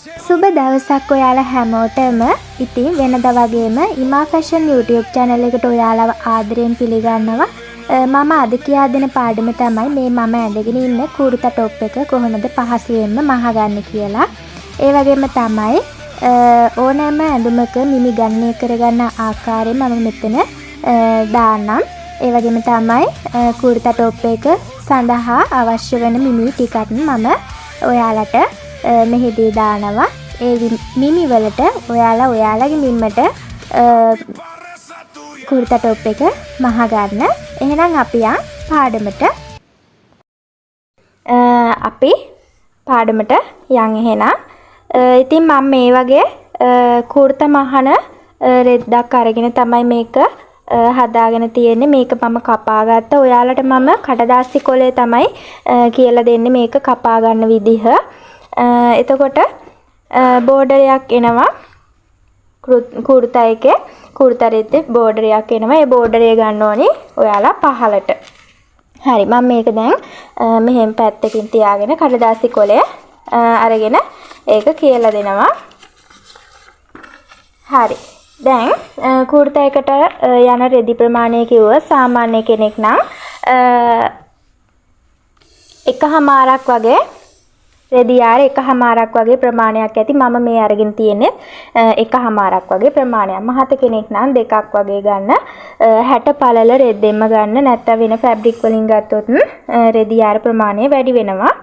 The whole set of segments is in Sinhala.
සුබ දවසක් ඔයාලා හැමෝටම. ඉතින් වෙනදා වගේම ඉමා ෆැෂන් YouTube channel එකට ඔයාලව ආදරයෙන් පිළිගන්නවා. මම අද කියා දෙන පාඩම තමයි මේ මම ඇඳගෙන ඉන්න කුර්තා টොප් එක කොහොමද පහසුවෙන්ම මහගන්නේ කියලා. ඒ වගේම තමයි ඕනෑම ඇඳුමක මිමි ගණනය කරගන්න ආකාරය මම මෙතන දාන්නම්. ඒ වගේම තමයි කුර්තා টොප් එක සඳහා අවශ්‍ය වෙන මිමි ටිකත් මම ඔයාලට මෙහිදී දානවා. ඒ මිමි වලට ඔයාලා ඔයාලගේ මිම්මට කුර්තා টොප් එක මහ ගන්න. එහෙනම් අපි පාඩමට යන් එහෙනම්. ඉතින් මම මේ වගේ කුර්තා මහන රෙද්දක් අරගෙන තමයි මේක හදාගෙන තියෙන්නේ. මේක මම කපා ගත්තා. ඔයාලට මම කඩදාසි කොලේ තමයි කියලා දෙන්නේ මේක කපා ගන්න විදිහ. එතකොට බෝඩරයක් එනවා කුර්තා එකේ. කුර්තා රෙද්දේ බෝඩරයක් එනවා. ඒ බෝඩරය ගන්න ඕනි ඔයාලා පහලට. හරි, මම මේක දැන් මෙහෙම පැත්තකින් තියාගෙන කඩදාසි කොලය අරගෙන ඒක කියලා දෙනවා. හරි. දැන් කුර්තා එකට යන රෙදි ප්‍රමාණය කිව්ව සාමාන්‍ය කෙනෙක් නම් එකහමාරක් වගේ රෙදියාර එකහමාරක් වගේ ප්‍රමාණයක් ඇති. මම මේ අරගෙන තියෙන්නේ එකහමාරක් වගේ ප්‍රමාණයක්. මහත කෙනෙක් නම් දෙකක් වගේ ගන්න. 60 පළල රෙද්දෙන්ම ගන්න. නැත්නම් වෙන ෆැබ්‍රික් වලින් ගත්තොත් රෙදියාර ප්‍රමාණය වැඩි වෙනවා.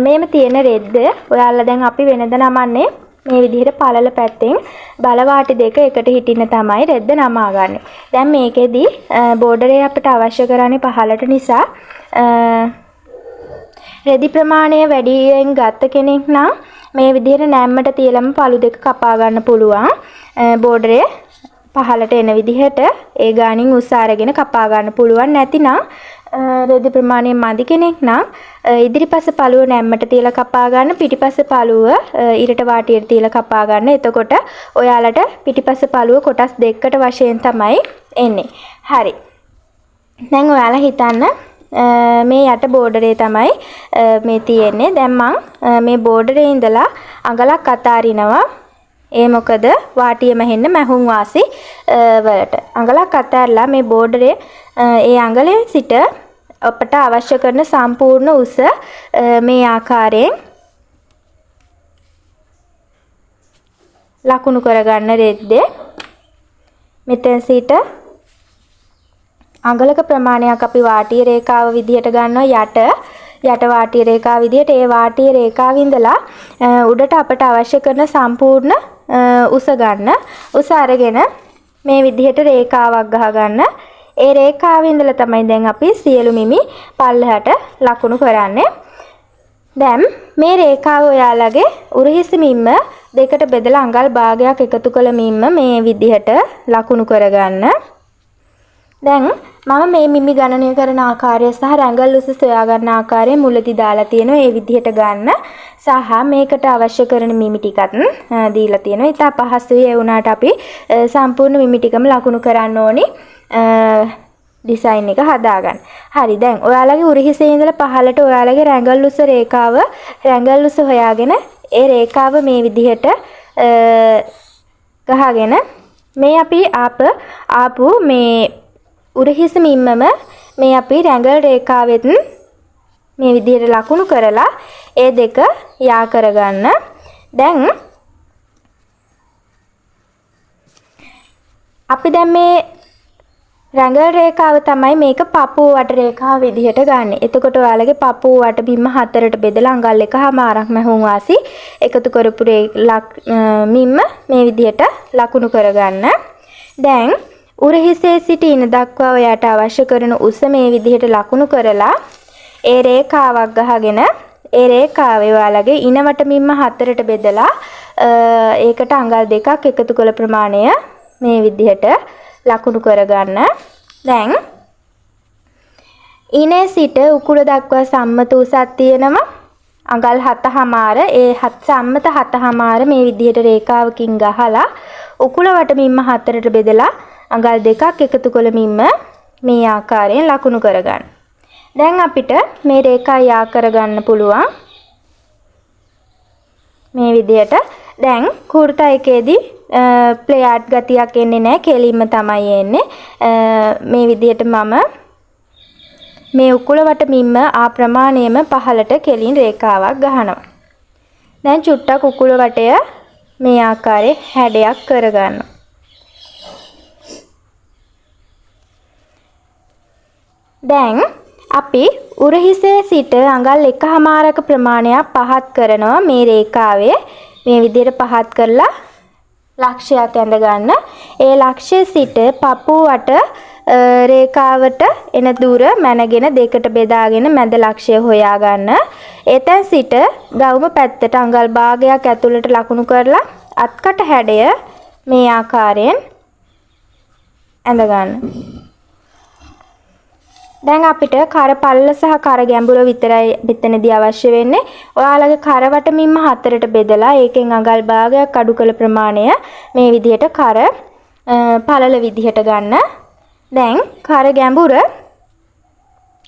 මේම තියෙන රෙද්ද ඔයාලා දැන් අපි වෙනද නමන්නේ මේ විදිහට පළල පැත්තෙන් බලවාටි දෙක එකට හිටින්න තමයි රෙද්ද නමා ගන්න. දැන් මේකෙදි බෝඩරේ අපිට අවශ්‍ය කරන්නේ පහලට නිසා රෙදි ප්‍රමාණය වැඩියෙන් ගත්ත කෙනෙක් නම් මේ විදිහට නැම්මට තියලම පළු දෙක කපා ගන්න පුළුවන්. බෝඩරේ පහලට එන විදිහට ඒ ගානින් උස අරගෙන කපා ගන්න පුළුවන්. නැතිනම් රෙදි ප්‍රමාණය මදි කෙනෙක් නම් ඉදිරිපස පළුව නැම්මට තියලා කපා ගන්න, පිටිපස පළුව ඉරට වාටියට තියලා කපා ගන්න. එතකොට ඔයාලට පිටිපස පළුව කොටස් දෙකකට වශයෙන් තමයි එන්නේ. හරි. දැන් ඔයාලා හිතන්න මේ යට බෝඩරේ තමයි මේ තියෙන්නේ. දැන් මම මේ බෝඩරේ ඉඳලා අඟලක් අතාරිනවා. ඒ මොකද වාටියෙම හෙන්න මැහුම් වාසි වලට. අඟලක් අතාරලා මේ බෝඩරේ ඒ අඟලෙන් සිට අපට අවශ්‍ය කරන සම්පූර්ණ උස මේ ආකාරයෙන් ලකුණු කරගන්න රෙද්දේ. මෙතෙන් සිට අඟලක ප්‍රමාණයක් අපි වාටිය රේඛාව විදිහට ගන්නවා. යට වාටිය රේඛාව විදිහට ඒ වාටිය රේඛාව ඉඳලා උඩට අපට අවශ්‍ය කරන සම්පූර්ණ උස ගන්න. උස අරගෙන මේ විදිහට රේඛාවක් ගහ ගන්න. ඒ රේඛාවේ ඉඳලා තමයි දැන් අපි සියලු මිමි පල්ලෙහාට ලකුණු කරන්නේ. දැන් මේ රේඛාව ඔයාලගේ උරහිස මිම්ම දෙකට බෙදලා අඟල් භාගයක් එකතු කළ මිම්ම මේ විදිහට ලකුණු කරගන්න. දැන් මම මේ මිමි ගණනය කරන ආකාරය සහ රැඟල් උස සොයා ගන්න ආකාරය මුලදී දාලා තියෙනවා. ඒ විදිහට ගන්න සහ මේකට අවශ්‍ය කරන මිමි ටිකත් දීලා තියෙනවා. ඉතින් අපහසුයි ඒ වුණාට අපි සම්පූර්ණ මිමි ටිකම ලකුණු කරන්න ඕනි ඩිසයින් එක හදාගන්න. හරි, දැන් ඔයාලගේ උරහිසේ ඉඳලා පහළට ඔයාලගේ රැඟල් උස රේඛාව රැඟල් උස හොයාගෙන ඒ රේඛාව මේ විදිහට ගහගෙන මේ අපි ආපු මේ උරහිස මිම්මම මේ අපි රැඟල් රේඛාවෙත් මේ විදිහට ලකුණු කරලා ඒ දෙක යා කරගන්න. දැන් අපි දැන් මේ රැඟල් රේඛාව තමයි මේක පපුව වට රේඛාව විදිහට ගන්න. එතකොට ඔයාලගේ පපුව වට බිම හතරට බෙදලා අඟල් එකමාරක් මැහුම් වාසි එකතු කරපු මිම්ම මේ විදිහට ලකුණු කරගන්න. දැන් උරහිසේ සිට ඉන දක්වා ඔයාට අවශ්‍ය කරන උස මේ විදිහට ලකුණු කරලා ඒ රේඛාවක් ගහගෙන ඒ රේඛාවේ ඔයාලගේ ඉනවට මිම්ම හතරට බෙදලා ඒකට අඟල් දෙකක් එකතු කළ ප්‍රමාණය මේ විදිහට ලකුණු කරගන්න. දැන් ඉනේ සිට උකුල දක්වා සම්මත උසක් තියෙනවා අඟල් 7මාර. ඒ සම්මත 7මාර මේ විදිහට රේඛාවකින් ගහලා උකුල වට මිම්ම හතරට බෙදලා අඟල් දෙකක් එකතු කළ මිම්ම මේ ආකාරයෙන් ලකුණු කරගන්න. දැන් අපිට මේ රේඛා යා කරගන්න පුළුවන්. මේ විදිහට. දැන් කුර්තා එකේදී ප්ලේයාට් ගතියක් එන්නේ නැහැ. කෙලින්ම තමයි එන්නේ. මේ විදිහට මම මේ උකුල වට මිම්ම ආ ප්‍රමාණයම පහළට කෙලින් රේඛාවක් ගහනවා. දැන් චුට්ටක් උකුල වටය මේ ආකාරයේ හැඩයක් කරගන්නවා. දැන් අපි උරහිසේ සිට අඟල් 1.5ක ප්‍රමාණයක් පහත් කරනවා මේ රේඛාවේ. මේ විදිහට පහත් කරලා ලක්ෂයක් ඇඳ ගන්න. ඒ ලක්ෂයේ සිට පපුවට රේඛාවට එන දුර මැනගෙන දෙකට බෙදාගෙන මැද ලක්ෂය හොයා ගන්න. එතෙන් සිට ගවුම පැත්තට අඟල් භාගයක් ඇතුළට ලකුණු කරලා අත්කට හැඩය මේ ආකාරයෙන් ඇඳ ගන්න. දැන් අපිට කර පල්ල සහ කර ගැඹුර විතරයි මෙතනදී අවශ්‍ය වෙන්නේ. ඔයාලගේ කර වටමින්ම හතරට බෙදලා ඒකෙන් අඟල් භාගයක් අඩු කළ ප්‍රමාණය මේ විදිහට කර පළල විදිහට ගන්න. දැන් කර ගැඹුර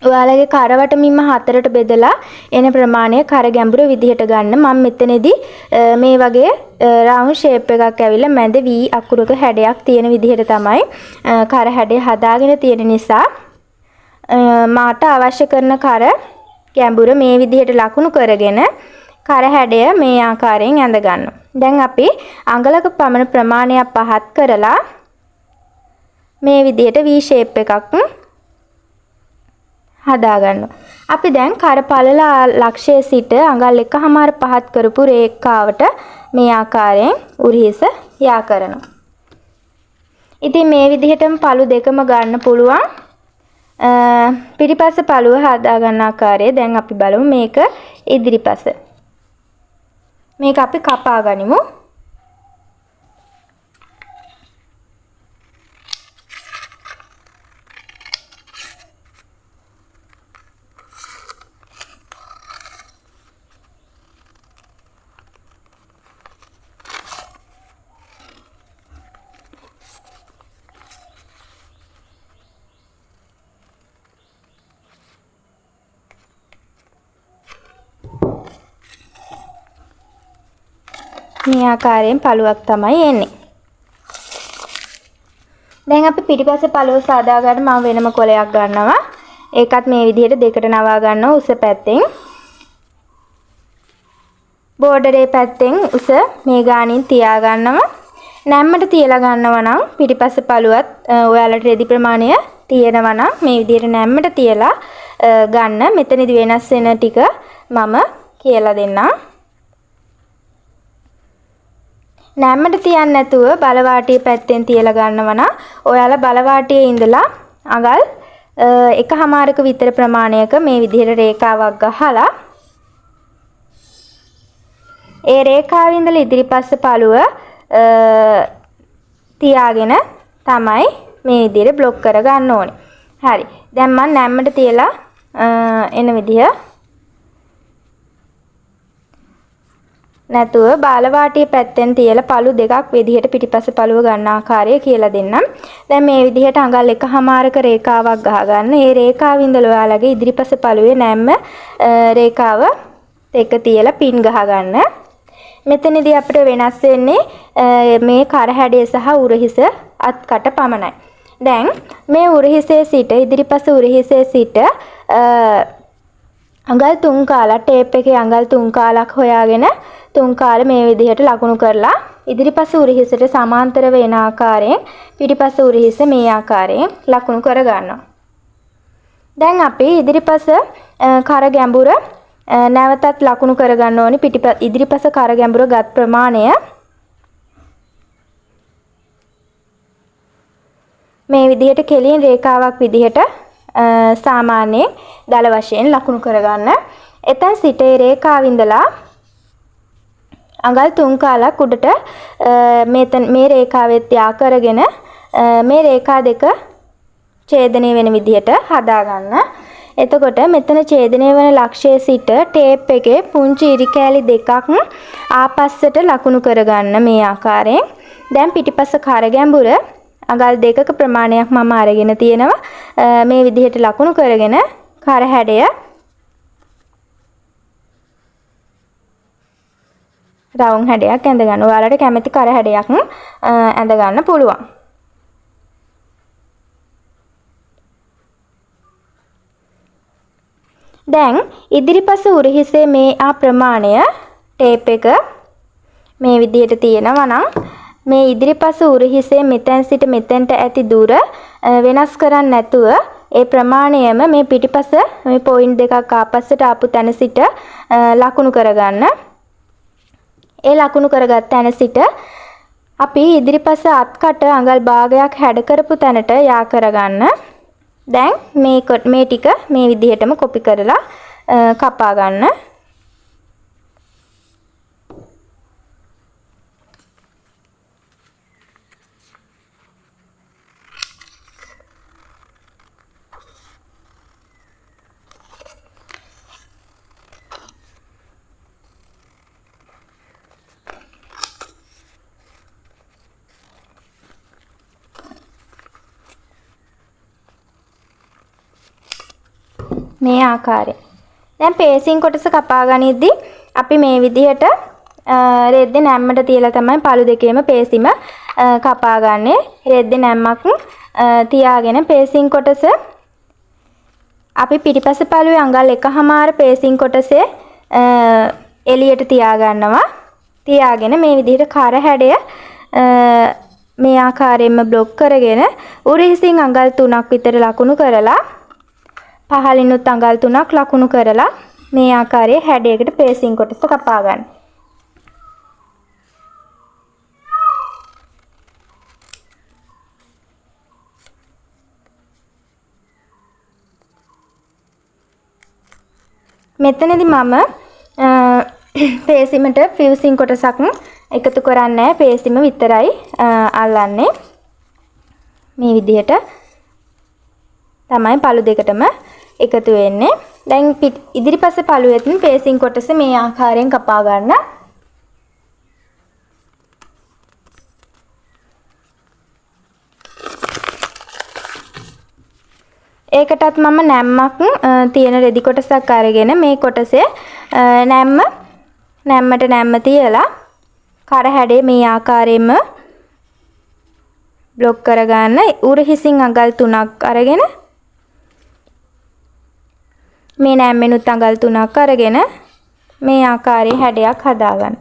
ඔයාලගේ කර වටමින්ම හතරට බෙදලා එන ප්‍රමාණය කර ගැඹුර විදිහට ගන්න. මම මෙතනදී මේ වගේ රවුන්ඩ් ෂේප් එකක් ඇවිල්ලා මැද V අකුරක හැඩයක් තියෙන විදිහට තමයි කර හැඩය හදාගෙන තියෙන නිසා මාට අවශ්‍ය කරන කර ගැඹුර මේ විදිහට ලකුණු කරගෙන කර හැඩය මේ ආකාරයෙන් ඇඳ ගන්නවා. දැන් අපි අඟලක පමණ ප්‍රමාණයක් පහත් කරලා මේ විදිහට V shape එකක් හදා ගන්නවා. අපි දැන් කර පළල ලක්ෂයේ සිට අඟල් 1.5 පහත් කරපු රේඛාවට මේ ආකාරයෙන් උරහිස යා කරනවා. ඉතින් මේ විදිහටම පළු දෙකම ගන්න පුළුවන්. පිටිපස්ස පළුව හදා ගන්න ආකාරය දැන් අපි බලමු. මේක ඉදිරිපස. මේක අපි කපා ගනිමු. මේ ආකාරයෙන් පළුවක් තමයි එන්නේ. දැන් අපි පිටිපස්ස පළුව සාදා ගන්න මම වෙනම කොලයක් ගන්නවා. ඒකත් මේ විදිහට දෙකට නවා ගන්නවා උස පැත්තෙන්. බෝඩරේ පැත්තෙන් උස මේ ගානින් තියා ගන්නවා. නැම්මට තියලා ගන්නවා නම් පිටිපස්ස පළුවත් ඔයාලට රෙදි ප්‍රමාණය තියෙනවා නම් මේ විදිහට නැම්මට තියලා ගන්න. මෙතනදී වෙනස් වෙන ටික මම කියලා දෙන්නම්. නැම්මට තියන්න නැතුව බලවාටිය පැත්තෙන් තියලා ගන්නවා නම් ඔයාලා බලවාටියේ ඉඳලා අඟල් 1.5ක විතර ප්‍රමාණයක මේ විදිහට රේඛාවක් ගහලා ඒ රේඛාවේ ඉඳලා ඉදිරිපස්ස පළුව තියාගෙන තමයි මේ විදිහට බ්ලොක් කර ගන්න ඕනේ. හරි. දැන් මම නැම්මට තියලා එන විදිහ නැතුව බාලවාටිය පැත්තෙන් තියලා පළු දෙකක් විදිහට පිටිපස්ස පළුව ගන්න ආකාරය කියලා දෙන්නම්. දැන් මේ විදිහට අඟල් 1.5ක රේඛාවක් ගහ ගන්න. ඒ රේඛාව ඉඳලා ඔයාලගේ ඉදිරිපස්ස පළුවේ නැම්ම රේඛාව එක තියලා පින් ගහ ගන්න. මෙතනදී අපිට වෙනස් වෙන්නේ මේ කර හැඩය සහ උරහිස අත්කට පමණයි. දැන් මේ උරහිසේ සිට ඉදිරිපස්ස උරහිසේ සිට අඟල් 3 කාලක් ටේප් එකේ අඟල් 3 කාලක් හොයාගෙන 3 කාල මේ විදිහට ලකුණු කරලා ඉදිරිපස්ස උරහිසට සමාන්තර වෙන ආකාරයෙන් පිටිපස්ස උරහිස මේ ආකාරයෙන් ලකුණු කර ගන්නවා. දැන් අපි ඉදිරිපස්ස කර ගැඹුර නැවතත් ලකුණු කර ගන්න ඕනි. ඉදිරිපස්ස කර ගැඹුර ගත් ප්‍රමාණය මේ විදිහට කෙලින් රේඛාවක් විදිහට සාමාන්‍යයෙන් දල වශයෙන් ලකුණු කරගන්න. එතෙන් සිට ඒ රේඛාව ඉඳලා අඟල් 3 කාලක් උඩට මේ රේඛාවෙත් යා කරගෙන මේ රේඛා දෙක ඡේදනය වෙන විදිහට හදා ගන්න. එතකොට මෙතන ඡේදනය වෙන ලක්ෂයේ සිට ටේප් එකේ පුංචි ඉරි කෑලි දෙකක් ආපස්සට ලකුණු කරගන්න මේ ආකාරයෙන්. දැන් පිටිපස්ස කර ගැඹුර අඟල් 2ක ප්‍රමාණයක් මම අරගෙන තියෙනවා. මේ විදිහට ලකුණු කරගෙන කර හැඩය රවුම් හැඩයක් ඇඳ ගන්න. ඔයාලට කැමති කර හැඩයක් ඇඳ ගන්න පුළුවන්. දැන් ඉදිරිපස උරහිසේ මේ ප්‍රමාණය ටේප් එක මේ විදිහට තියෙනවා නම් මේ ඉදිරිපස උරහිසේ මෙතෙන් සිට මෙතෙන්ට ඇති දුර වෙනස් කරන්නේ නැතුව ඒ ප්‍රමාණයම මේ පිටිපස මේ පොයින්ට් දෙකක් ආපස්සට ආපු තැන සිට ලකුණු කරගන්න. ඒ ලකුණු කරගත් තැන සිට අපි ඉදිරිපස අත්කට අඟල් භාගයක් හැඩ කරපු තැනට යා කරගන්න. දැන් මේ ටික මේ විදිහටම කොපි කරලා කපා ගන්න. මේ ආකාරයෙන්. දැන් පේසින් කොටස කපා ගනිද්දී අපි මේ විදිහට රෙද්දේ නැම්මට තියලා තමයි පළු දෙකේම පේසිම කපා ගන්නෙ. රෙද්දේ නැම්මක් තියාගෙන පේසින් කොටස අපි පිටිපස්ස පළුවේ අඟල් 1/2 පේසින් කොටසේ එළියට තියා ගන්නවා. තියාගෙන මේ විදිහට කර හැඩය මේ ආකාරයෙන්ම බ්ලොක් කරගෙන උරහිසින් අඟල් 3ක් විතර ලකුණු කරලා පහළිනුත් අඟල් 3ක් ලකුණු කරලා මේ ආකාරයේ හැඩයකට පේසින් කොටස කපා ගන්න. මෙතනදී මම පේසිමට ෆියුසින් කොටසක් එකතු කරන්නේ නැහැ. පේසිම විතරයි අල්ලන්නේ. මේ විදිහට තමයි පළු දෙකටම එකතු වෙන්නේ. දැන් ඉදිරිපස පළුවෙන් පේසින් කොටස මේ ආකාරයෙන් කපා ගන්න. ඒකටත් මම නැම්මක් තියෙන රෙදි කොටසක් අරගෙන මේ කොටසේ නැම්මට නැම්ම තියලා කර හැඩේ මේ ආකාරයෙන්ම බ්ලොක් කරගන්න. උරහිසින් අඟල් 3ක් අරගෙන මේ නැම්මෙනුත් අඟල් 3ක් අරගෙන මේ ආකාරයේ හැඩයක් හදාගන්න.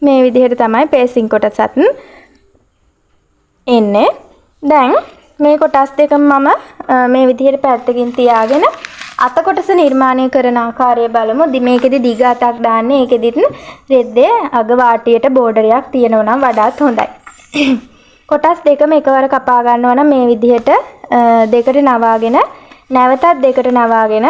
මේ විදිහට තමයි පේසින් කොටසත් එන්නේ. දැන් මේ කොටස් දෙකම මම මේ විදිහට පැත්තකින් තියාගෙන අත කොටස නිර්මාණය කරන ආකාරය බලමු. මේකෙදි දිග අතක් දාන්නේ. ඒකෙදිත් රෙද්දේ අග වාටියට බෝඩරයක් තියෙනවා නම් වඩාත් හොඳයි. කොටස් දෙකම එකවර කපා ගන්නවා නම් මේ විදිහට දෙකට නවාගෙන නැවතත් දෙකට නවාගෙන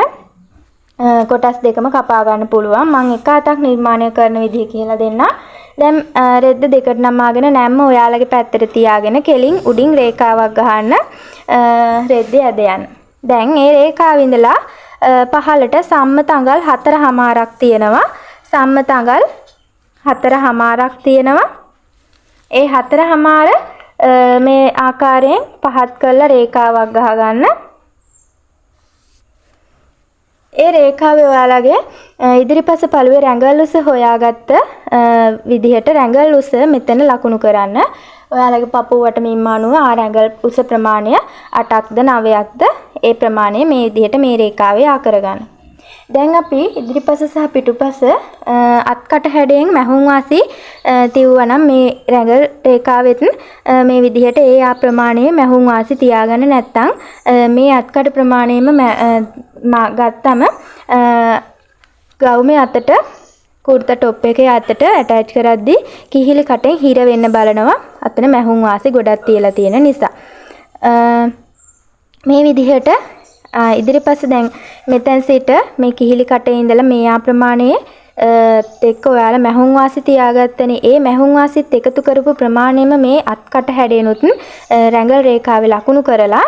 කොටස් දෙකම කපා ගන්න පුළුවන්. මම එක අතක් නිර්මාණය කරන විදිහ කියලා දෙන්නම්. දැන් රෙද්ද දෙකට නමාගෙන නැම්ම ඔයාලගේ පැත්තට තියාගෙන කෙලින් උඩින් රේඛාවක් ගහන්න රෙද්දේ ඇද යන්න. දැන් මේ රේඛාව ඉඳලා පහළට සම්මත අඟල් 4/4ක් තියෙනවා. සම්මත අඟල් 4/4ක් තියෙනවා. ඒ 4/4 මේ ආකාරයෙන් පහත් කරලා රේඛාවක් ගහ ගන්න. ඒ රේඛාවේ ඔයාලගේ ඉදිරිපස පළුවේ රැඟල් උස හොයාගත්ත විදිහට රැඟල් උස මෙතන ලකුණු කරන්න. ඔයාලගේ පපුවට මින්ම අනුව රැඟල් උස ප්‍රමාණය 8ක්ද 9ක්ද ඒ ප්‍රමාණය මේ විදිහට මේ රේඛාවේ ආ කරගන්න. දැන් අපි ඉදිරිපස සහ පිටුපස අත්කට හැඩයෙන් මැහුම් වාසි තියුවා නම් මේ රැඟල් රේඛාවෙත් මේ විදිහට ඒ ආ ප්‍රමාණයේ මැහුම් වාසි තියාගන්න නැත්නම් මේ අත්කට ප්‍රමාණයෙම ගත්තම ගවුමේ අතට කුර්තා টොප් එකේ අතට ඇටච් කරද්දී කිහිලි කටෙන් හිර වෙන්න බලනවා. අතන මැහුම් වාසි ගොඩක් තියලා තියෙන නිසා. මේ විදිහට ඉදිරිපස දැන් මෙතෙන් සිට මේ කිහිලි කටේ ඉඳලා මේ ආ ප්‍රමාණයේ එක්ක ඔයාලා මැහුම් වාසි තියාගත්තනේ. ඒ මැහුම් වාසිත් එකතු කරපු ප්‍රමාණයම මේ අත්කට හැඩේනොත් රැඟල් රේඛාවේ ලකුණු කරලා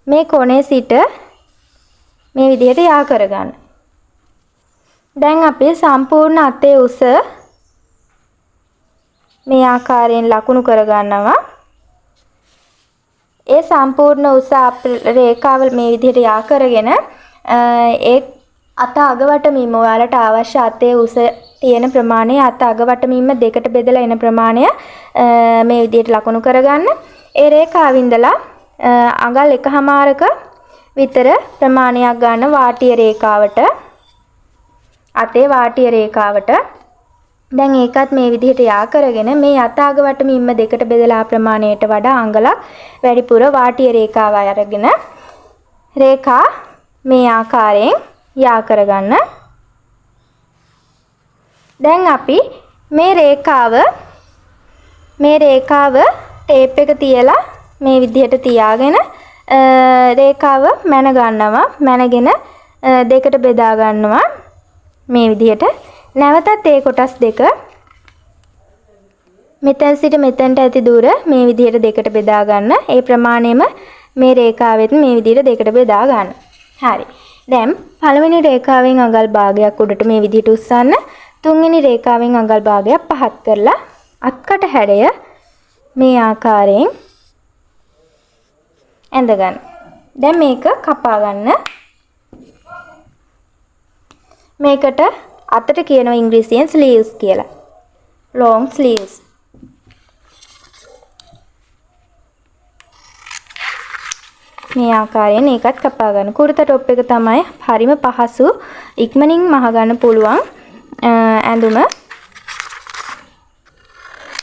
මේ කොනේ සිට මේ විදිහට යා කරගන්න. දැන් අපි සම්පූර්ණ අතේ උස මේ ආකාරයෙන් ලකුණු කරගන්නවා. ඒ සම්පූර්ණ උස රේඛාව මේ විදිහට යා කරගෙන ඒ අත අගවටමින්ම ඔයාලට අවශ්‍ය අතේ උස තියෙන ප්‍රමාණය අත අගවටමින්ම දෙකට බෙදලා එන ප්‍රමාණය මේ විදිහට ලකුණු කරගන්න. ඒ රේඛාවින්දලා අඟල් 1/2ක විතර ප්‍රමාණයක් ගන්න වාටිය රේඛාවට අතේ වාටිය රේඛාවට. දැන් ඒකත් මේ විදිහට යා කරගෙන මේ අත අගවටමින්ම දෙකට බෙදලා ප්‍රමාණයට වඩා අඟලක් වැඩිපුර වාටිය රේඛාව අරගෙන රේඛා මේ ආකාරයෙන් යා කරගන්න. දැන් අපි මේ රේඛාව ටේප් එක තියලා මේ විදිහට තියාගෙන රේඛාව මැන ගන්නවා. මැනගෙන දෙකට බෙදා ගන්නවා මේ විදිහට. නැවතත් ඒ කොටස් දෙක මෙතෙන් සිට මෙතෙන්ට ඇති දුර මේ විදිහට දෙකට බෙදා ගන්න. ඒ ප්‍රමාණයම මේ රේඛාවෙත් මේ විදිහට දෙකට බෙදා ගන්න. හරි. දැන් පළවෙනි රේඛාවෙන් අඟල් භාගයක් උඩට මේ විදිහට උස්සන්න. තුන්වෙනි රේඛාවෙන් අඟල් භාගයක් පහත් කරලා අත්කට හැඩය මේ ආකාරයෙන් ඇඳ ගන්න. දැන් මේක කපා ගන්න. මේකට අතට කියනවා ඉංග්‍රීසියෙන් ස්ලීව්ස් කියලා. long sleeves. මේ ආකාරයෙන් ඒකත් කපා ගන්න. කුර්තා টොප් එක තමයි හරිම පහසු ඉක්මනින් මහ ගන්න පුළුවන් ඇඳුම.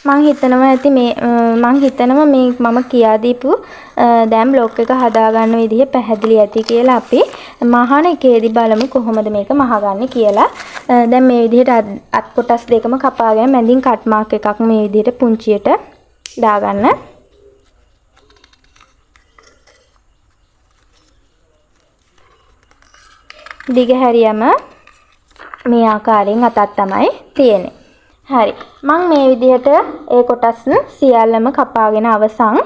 මම හිතනවා මේ මම කියා දීපු දැන් බ්ලොග් එක හදා ගන්න විදිහ පැහැදිලි ඇති කියලා. අපි මහන එකේදී බලමු කොහොමද මේක මහගන්නේ කියලා. දැන් මේ විදිහට අත් කොටස් දෙකම කපාගෙන මැදින් කට් මාක් එකක් මේ විදිහට පුංචියට දාගන්න. දිග හැරියම මේ ආකාරයෙන් අතක් තමයි තියෙන්නේ. හරි. මම මේ විදිහට ඒ කොටස් සියල්ලම කපාගෙන අවසන්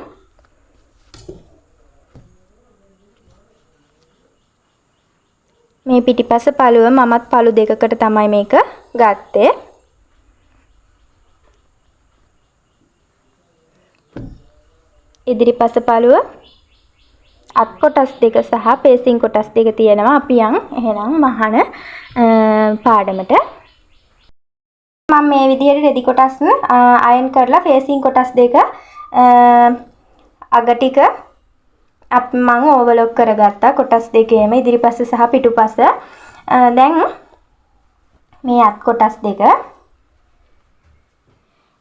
මේ පිටිපස පළුව මමත් පළු දෙකකට තමයි මේක ගත්තේ. ඉදිරිපස පළුව අත් කොටස් දෙක සහ පේසින් කොටස් දෙක තියෙනවා. අපි යන් එහෙනම් මහන පාඩමට. මම මේ විදිහට රෙදි කොටස් අයන් කරලා ෆේසින් කොටස් දෙක අග ටික මම ඕවර්ලොක් කරගත්තා කොටස් දෙකේම ඉදිරිපස සහ පිටුපස. දැන් මේ අත් කොටස් දෙක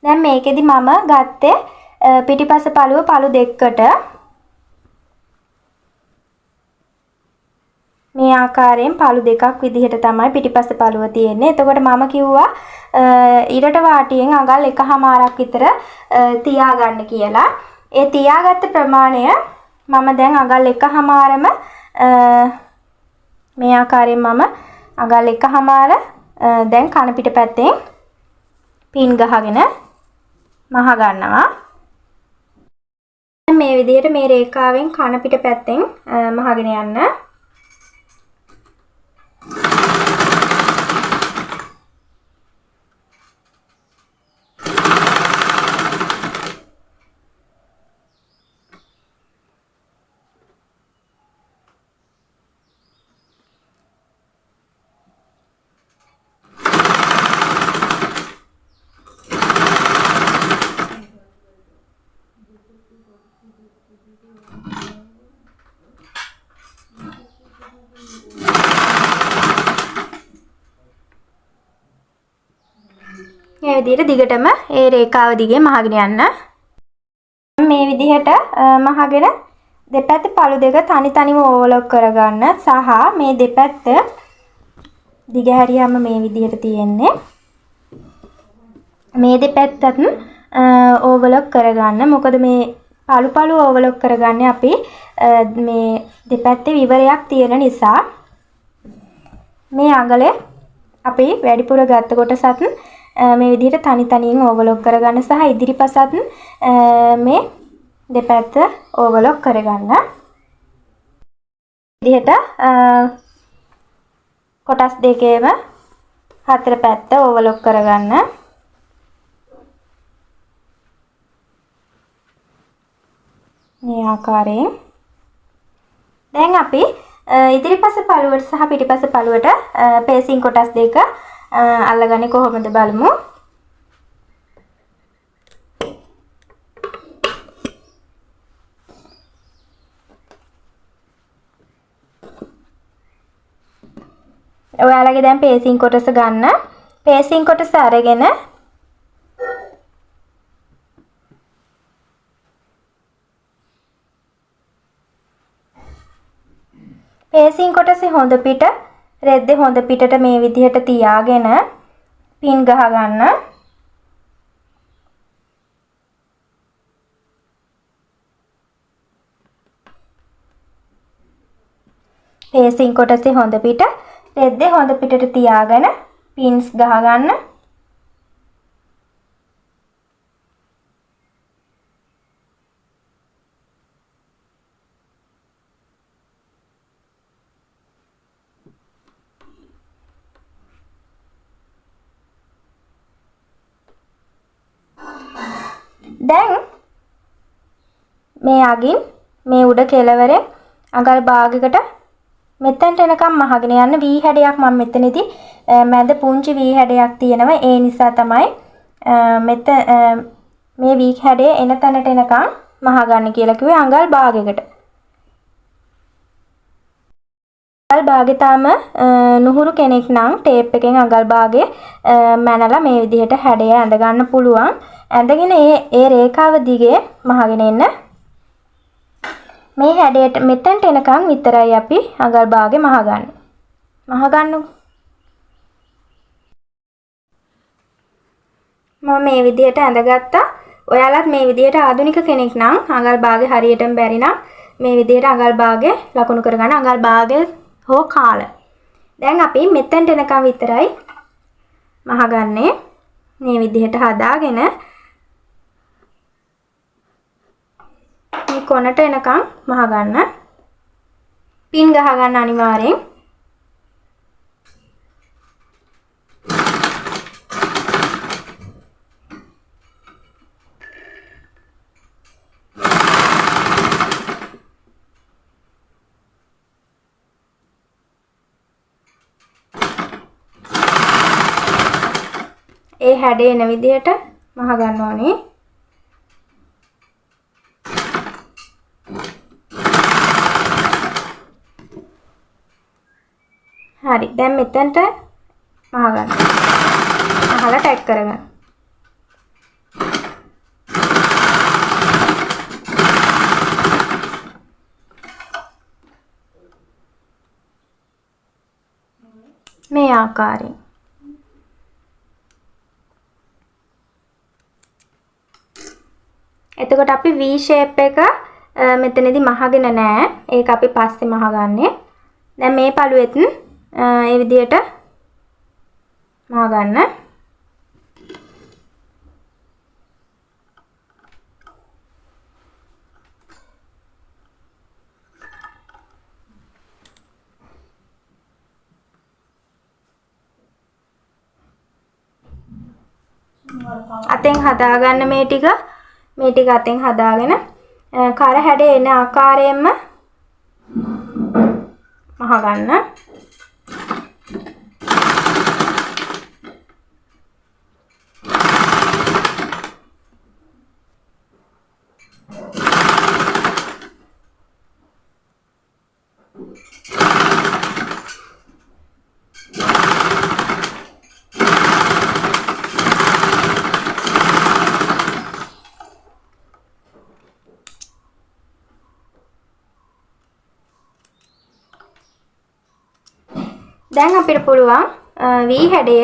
දැන් මේකෙදි මම ගත්තේ පිටිපස පළුව පළු දෙකකට මේ ආකාරයෙන් පළු දෙකක් විදිහට තමයි පිටිපස පළුව තියෙන්නේ. එතකොට මම කිව්වා ඉරට වාටියෙන් අඟල් 1/2ක් විතර තියාගන්න කියලා. ඒ තියාගත්ත ප්‍රමාණය මම දැන් අඟල් 1/2ම මේ ආකාරයෙන් මම අඟල් 1/2 දැන් කන පිට පැත්තෙන් පින් ගහගෙන මහ ගන්නවා. මේ විදිහට මේ රේඛාවෙන් කන පිට පැත්තෙන් මහගෙන යන්න. මේ විදිහට දිගටම ඒ රේඛාව දිගේ මහගෙන යන්න. මේ විදිහට මහගෙන දෙපැත්ත පළු දෙක තනි තනිව ඕවර්ලොක් කරගන්න සහ මේ දෙපැත්ත දිග හැරියම මේ විදිහට තියෙන්නේ. මේ දෙපැත්තත් ඕවර්ලොක් කරගන්න. මොකද මේ පළු ඕවර්ලොක් කරගන්නේ අපි මේ දෙපැත්තේ විවරයක් තියෙන නිසා. මේ අගලේ අපි වැඩිපුර ගත්ත කොටසත් මේ විදිහට තනි තනියෙන් ඕවර්ලොක් කරගන්න සහ ඉදිරිපසත් මේ දෙපැත්ත ඕවර්ලොක් කරගන්න. විදිහට කොටස් දෙකේම හතර පැත්ත ඕවර්ලොක් කරගන්න. මේ ආකාරයෙන්. දැන් අපි ඉදිරිපස පළුවට සහ පිටිපස පළුවට පේසින් කොටස් දෙක අල්ලගන්නේ කොහොමද බලමු. ඔයාලගේ දැන් පේසින් කොටස ගන්න. පේසින් කොටස අරගෙන පේසින් කොටසේ හොඳ පිට රෙද්දේ හොඳ පිටට මේ විදිහට තියාගෙන පින් ගහ ගන්න. පේසින් කොටසේ හොඳ පිට රෙද්දේ හොඳ පිටට තියාගෙන පින්ස් ගහ ගන්න. දැන් මේ අගින් මේ උඩ කෙළවරෙන් අඟල් භාගයකට මෙතෙන්ට එනකම් මහගෙන යන්න V හැඩයක් මම මෙතනදී මැද පුංචි V හැඩයක් තියෙනවා. ඒ නිසා තමයි මේ V හැඩය එන තැනට එනකම් මහගන්න කියලා කිව්වේ අඟල් භාගයකට. අඟල් භාගය තාම නුහුරු කෙනෙක් නම් ටේප් එකෙන් අඟල් භාගය මැනලා මේ විදිහට හැඩය ඇඳ ගන්න පුළුවන්. ඇඳගෙන ඒ රේඛාව දිගේ මහගෙන එන්න. මේ හැඩයට මෙතෙන්ට එනකන් විතරයි අපි අඟල් භාගය මහගන්නේ. මහගන්නු. මම මේ විදිහට ඇඳගත්තා. ඔයාලත් මේ විදිහට ආධුනික කෙනෙක් නම් අඟල් භාගය හරියටම බැරි නම් මේ විදිහට අඟල් භාගය ලකුණු කරගන්න. අඟල් භාගය හෝ කාල. දැන් අපි මෙතෙන්ට එනකන් විතරයි මහගන්නේ. මේ විදිහට හදාගෙන මේ කොනට එනකම් මහගන්න. පින් ගහ ගන්න අනිවාර්යෙන්. ඒ හැඩේ එන විදිහට මහගන්න ඕනේ. හරි. දැන් මෙතනට මහගන්න. අහලා ටැග් කරගන්න. මේ ආකාරයෙන්. එතකොට අපි V shape එක මෙතනදී මහගෙන නැහැ. ඒක අපි පස්සේ මහගන්නේ. දැන් මේ පළුවෙත් ඒ විදිහට මහගන්න. අතෙන් හදාගන්න මේ ටික අතෙන් හදාගෙන කර හැඩේ එන ආකාරයෙන්ම මහගන්න. දැන් අපිට පුළුවන් V හැඩය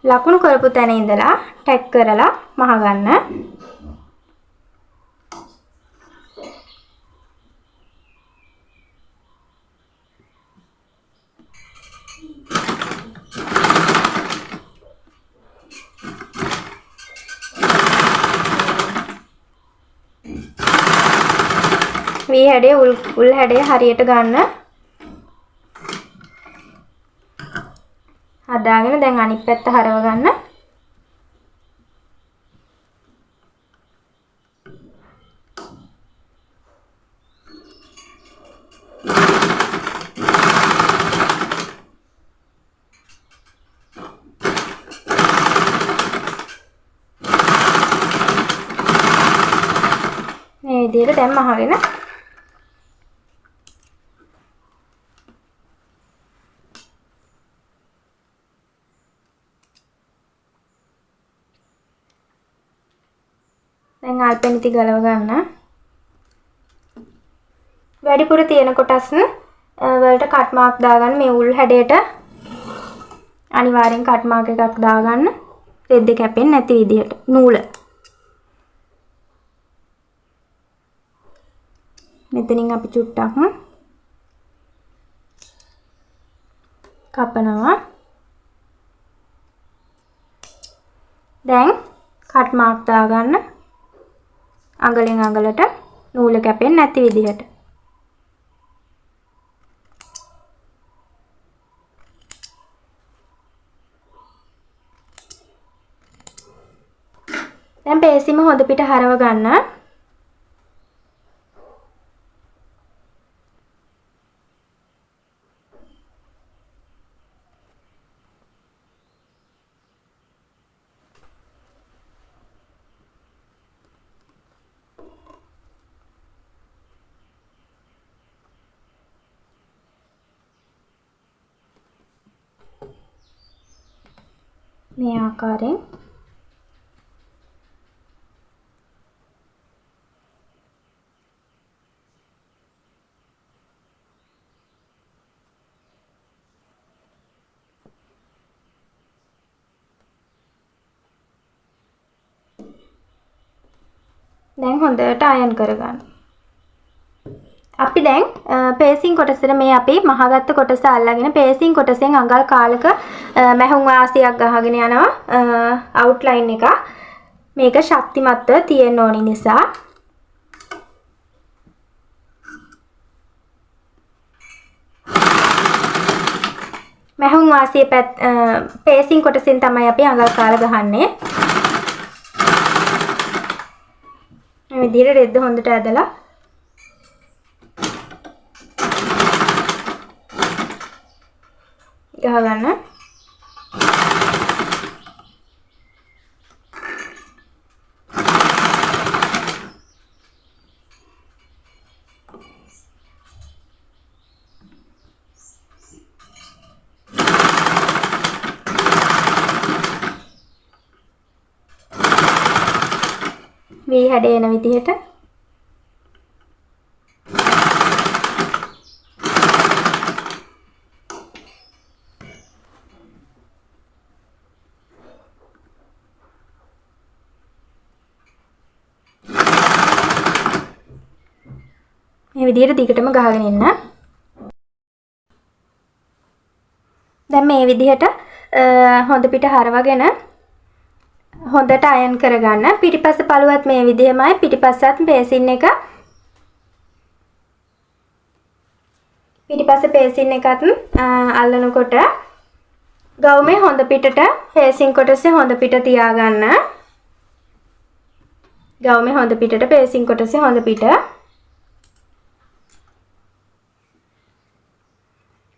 ලකුණු කරපු තැන ඉඳලා ටැග් කරලා මහගන්න. වී හැඩේ උල් හැඩේ හරියට ගන්න. හදාගෙන දැන් අනිත් පැත්ත හරව ගන්න. මේ විදිහට දැන් මහගෙන දැන් අල්පෙනිති ගලව ගන්න. වැඩිපුර තියෙන කොටස් වලට කට් මාක් දාගන්න. මේ උල් හැඩයට අනිවාර්යෙන් කට් මාක් එකක් දාගන්න. රෙද්ද කැපෙන්නේ නැති විදිහට නූල. මෙතනින් අපි චුට්ටක් කපනවා. දැන් කට් මාක් දාගන්න. අඟලෙන් අඟලට නූල කැපෙන්නේ නැති විදිහට. දැන් පේසිම හොඳ පිට හරව ගන්න. මේ ආකාරයෙන් දැන් හොඳට අයන් කරගන්න. අපි දැන් පේසින් කොටසට මේ අපි මහගත්ත කොටස අල්ලගෙන පේසින් කොටසෙන් අඟල් කාලක මැහුම් වාසියක් ගහගෙන යනවා අවුට්ලයින් එක. මේක ශක්තිමත්ව තියෙන්න ඕනි නිසා මැහුම් වාසිය පේසින් කොටසෙන් තමයි අපි අඟල් කාල ගහන්නේ. මේ විදිහට රෙද්ද හොඳට ඇදලා ගහගන්න. වී හැඩේ එන විදිහට මේ විදිහට දිගටම ගහගෙන ඉන්න. දැන් මේ විදිහට හොඳ පිට හරවගෙන හොඳට අයන් කරගන්න. පිටිපස්ස පළුවත් මේ විදිහමයි. පිටිපස්සත් පේසින් එක එකත් අල්ලනකොට ගවුමේ හොඳ පිටට පේසින් කොටසේ හොඳ පිට තියාගන්න. ගවුමේ හොඳ පිටට පේසින් කොටසේ හොඳ පිට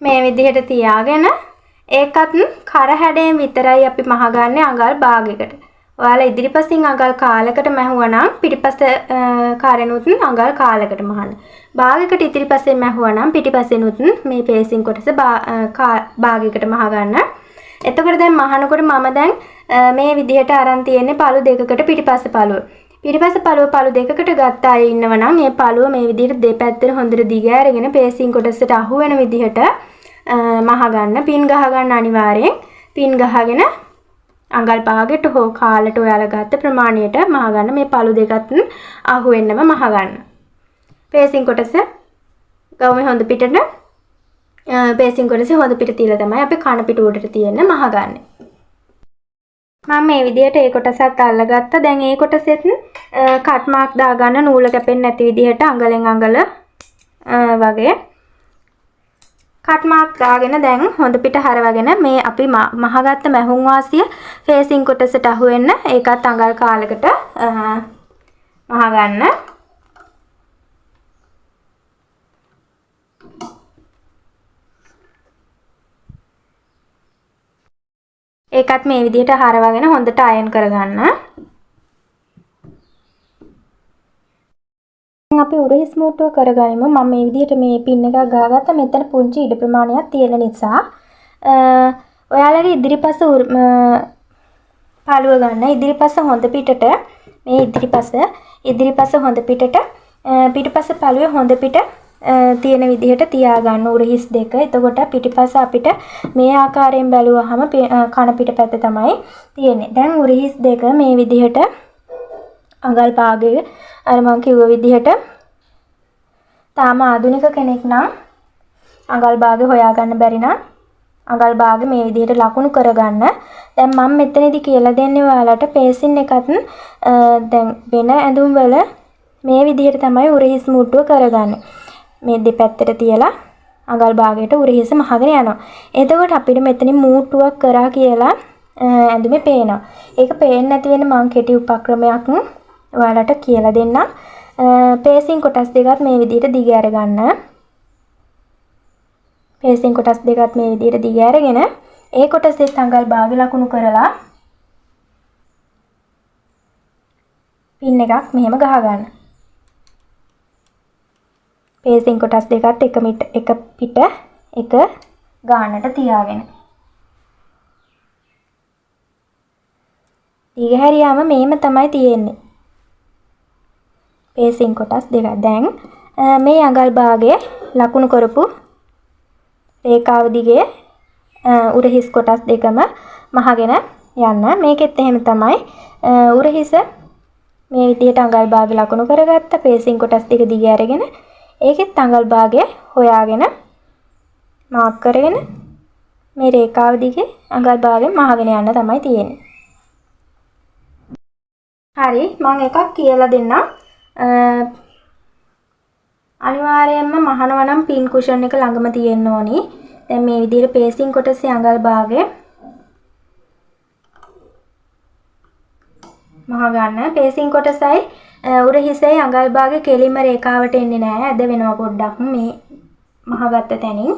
මේ විදිහට තියාගෙන ඒකත් කර හැඩයෙන් විතරයි අපි මහගන්නේ අඟල් භාගයකට. ඔයාලා ඉදිරිපසින් අඟල් කාලයකට මැහුවනම් පිටිපස්ස කාරෙනුත් අඟල් කාලයකට මහන්න. භාගයකට ඉදිරිපස්සෙන් මැහුවනම් පිටිපස්සෙනුත් මේ පේසින් කොටස භාගයකට මහගන්න. එතකොට දැන් මහනකොට මම දැන් මේ විදිහට අරන් තියෙන්නේ පළු දෙකකට පිටිපස්ස පළුව. පිටිපස්ස පළු දෙකකට ගත්ත අය ඉන්නවනම් මේ පළුව මේ විදිහට දෙපැත්තට හොඳට දිග ඇරගෙන පේසින් කොටසට අහු වෙන විදිහට මහගන්න. පින් ගහගන්න අනිවාර්යෙන්. පින් ගහගෙන අඟල් භාගයට හෝ කාලට ඔයාලා ගත්ත ප්‍රමාණයට මහගන්න. මේ පළු දෙකත් අහු වෙන්නම මහගන්න. පේසින් කොටස ගවුමේ හොඳ පිටට පේසින් කොටසේ හොඳ පිට තියලා තමයි අපි කන පිට උඩට තියෙන මහගන්නේ. මම මේ විදිහට ඒ කොටසත් අල්ලගත්තා. දැන් ඒ කොටසෙත් කට් මාක් දාගන්න නූල කැපෙන්නේ නැති විදිහට අඟලෙන් අඟල වගේ කට් මාක් දාගෙන දැන් හොඳ පිට හරවගෙන මේ අපි මහගත්ත මැහුම් වාසිය ෆේසින් කොටසට අහු වෙන්න ඒකත් අඟල් කාලයකට මහ ගන්න. ඒකත් මේ විදිහට හරවගෙන හොඳට අයන් කරගන්න. අපි උරහිස් මූට්ටුව කරගනිමු. මම මේ විදිහට මේ පින් එකක් ගහගත්තා. මෙතන පුංචි ඉඩ ප්‍රමාණයක් තියෙන නිසා ඔයාලගේ ඉදිරිපස පාළුව ගන්න. ඉදිරිපස හොඳ පිටට මේ ඉදිරිපස හොඳ පිටට පිටපස පාළුවේ හොඳ පිට තියෙන විදිහට තියාගන්න උරහිස් දෙක. එතකොට පිටිපස අපිට මේ ආකාරයෙන් බැලුවහම කන පිටපැත්ත තමයි තියෙන්නේ. දැන් උරහිස් දෙක මේ විදිහට අඟල් භාගයේ අර මම කිව්ව විදිහට තාම ආධුනික කෙනෙක් නම් අඟල් භාගය හොයාගන්න බැරි නම් අඟල් භාගය මේ විදිහට ලකුණු කරගන්න. දැන් මම මෙතනදී කියලා දෙන්නේ ඔයාලට පේසින් එකත් දැන් වෙන ඇඳුම් වල මේ විදිහට තමයි උරහිස් මුට්ටුව කරගන්නේ. මේ දෙපැත්තට තියලා අඟල් භාගයට උරහිස මහගෙන යනවා. එතකොට අපිට මෙතනින් මූට්ටුවක් කරා කියලා ඇඳුමේ පේනවා. ඒක පේන්නේ නැති වෙන මම කෙටි උපක්‍රමයක් ඔයාලට කියලා දෙන්නම්. පේසින් කොටස් දෙකත් මේ විදිහට දිග අරගන්න. පේසින් කොටස් දෙකත් මේ විදිහට දිග අරගෙන ඒ කොටසේ අඟල් භාගය ලකුණු කරලා පින් එකක් මෙහෙම ගහ ගන්න. පේසින් කොටස් දෙකත් එක පිට එක ගානට තියාගෙන. දිග හැරියාම මෙහෙම තමයි තියෙන්නේ. පේසින් කොටස් දෙක. දැන් මේ අඟල් භාගයේ ලකුණු කරපු රේඛාව දිගේ උරහිස් කොටස් දෙකම මහගෙන යන්න. මේකෙත් එහෙම තමයි උරහිස මේ විදිහට අඟල් භාගය ලකුණු කරගත්ත පේසින් කොටස් දෙක දිග අරගෙන ඒකෙත් අඟල් භාගය හොයාගෙන මාක් කරගෙන මේ රේඛාව දිගේ අඟල් භාගය මහගෙන යන්න තමයි තියෙන්නේ. හරි මම එකක් කියලා දෙන්නම්. අනිවාර්යයෙන්ම මහනවා නම් පින් කුෂන් එක ළඟම තියෙන්න ඕනි. දැන් මේ විදිහට පේසින් කොටසේ අඟල් භාගය මහ ගන්න. පේසින් කොටසයි උරහිසයි අඟල් භාගය කෙලින්ම රේඛාවට එන්නේ නැහැ. අද වෙනවා පොඩ්ඩක් මේ මහගත්ත තැනින්.